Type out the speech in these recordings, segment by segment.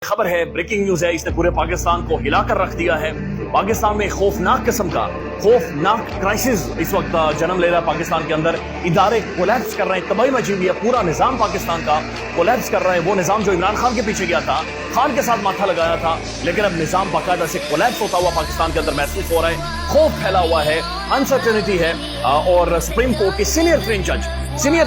खबर है, breaking news है, इसने पूरे पाकिस्तान को हिलाकर रख दिया है। पाकिस्तान में खौफनाक किस्म का खौफनाक क्राइसिस इस वक्त जन्म ले रहा है। पाकिस्तान के अंदर इदारे कोलैप्स कर रहे हैं, तबाही मची हुई है, पूरा निजाम पाकिस्तान का कोलैप्स कर रहा है। वो निजाम जो इमरान खान के पीछे गया था, खान के साथ माथा लगाया था, लेकिन अब निजाम बाकायदा से कोलैप्स होता हुआ पाकिस्तान के अंदर महसूस हो रहा है। खौफ फैला हुआ है, अनसर्टेनिटी है। और सुप्रीम कोर्ट के सीनियर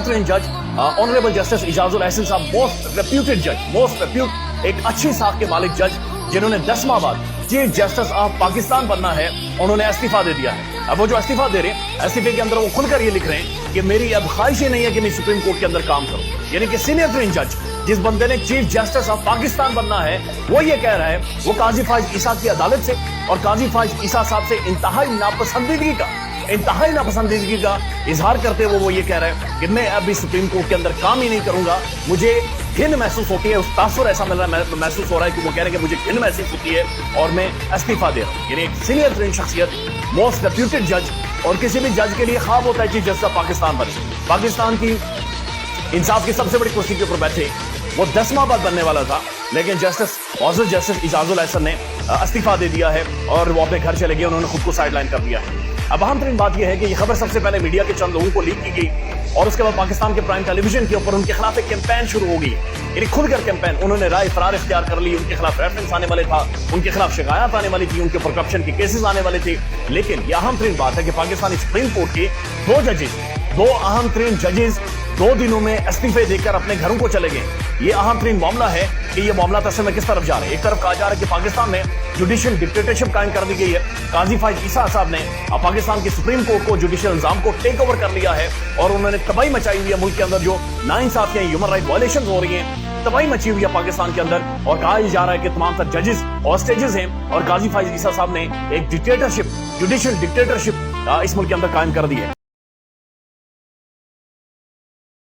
ट्रेन जज ऑनरेबल जस्टिस इजाजुल एहसन साहब, मोस्ट रेप्यूट, एक अच्छी साख के मालिक जज, जिन्होंने 10वां बार चीफ जस्टिस ऑफ पाकिस्तान बनना है, उन्होंने इस्तीफा दे दिया है। अब वो जो इस्तीफा दे रहे हैं, इस्तीफे के अंदर वो खुलकर ये लिख रहे हैं कि मेरी अब ख्वाहिश ही नहीं है कि मैं सुप्रीम कोर्ट के अंदर काम करूं। यानी कि सीनियर ट्रेन जज, जिस बंदे ने चीफ जस्टिस ऑफ पाकिस्तान बनना है, वो ये कह रहा है, वो काजी फाइज ईसा की अदालत से और काजी फाइज ईसा साहब से इंतहाई नापसंदीदगी का इजहार करते हुए वो ये कह रहा है कि मैं अभी सुप्रीम कोर्ट के अंदर काम ही नहीं करूंगा। मुझे घिन महसूस होती है, उस तासुर ऐसा महसूस हो रहा है कि वो कह रहे हैं कि मुझे घिन महसूस होती है और मैं इस्तीफा दे रहा हूं। यानी एक सीनियर ट्रेन शख्सियत, मोस्ट रेप्यूटेड जज, और किसी भी जज के लिए ख्वाब होता है चीफ जस्टिस ऑफ पाकिस्तान बने। पाकिस्तान की इंसाफ की सबसे बड़ी कुर्सी के ऊपर बैठे, वो 10वां बार बनने वाला था, लेकिन जस्टिस इजाजुल एहसन ने इस्तीफा दे दिया है और वो अपने घर चले गए, उन्होंने खुद को साइडलाइन कर दिया है। अब अहम तरीन बात यह है कि ये खबर सबसे पहले मीडिया के चंद लोगों को लीक की गई और उसके बाद पाकिस्तान के प्राइम टेलीविजन के ऊपर उनके खिलाफ एक कैंपेन शुरू हो गई। यानी खुलकर कैंपेन, उन्होंने राय फरार इख्तियार कर ली, उनके खिलाफ रेफरेंस आने वाले था, उनके खिलाफ शिकायत आने वाली थी, उनके ऊपर करप्शन के केसेस आने वाले थे। लेकिन यह अहम तरीन बात है कि पाकिस्तानी सुप्रीम कोर्ट के दो अहम तरीन जजेस 2 दिनों में इस्तीफे देकर अपने घरों को चले गए। ये अहम तरीन मामला है कि ये मामला तस्वीर में किस तरफ जा रहा है। एक तरफ कहा जा रहा है कि पाकिस्तान में जुडिशियल डिक्टेटरशिप कायम कर दी गई है। काजी फाइज ईसा साहब ने पाकिस्तान की सुप्रीम कोर्ट को, जुडिशियल निजाम को टेक ओवर कर लिया है और उन्होंने तबाही मचाई हुई है। मुल्क के अंदर जो नाइंसाफियां, ह्यूमन राइट वायलेशन हो रही हैं, तबाही मची हुई है पाकिस्तान के अंदर। और कहा जा रहा है कि तमाम तर जजेस हॉस्टेजेस हैं और काजी फाइज ईसा साहब ने एक डिक्टेटरशिप, जुडिशियल डिक्टेटरशिप इस मुल्क के अंदर कायम कर दी है।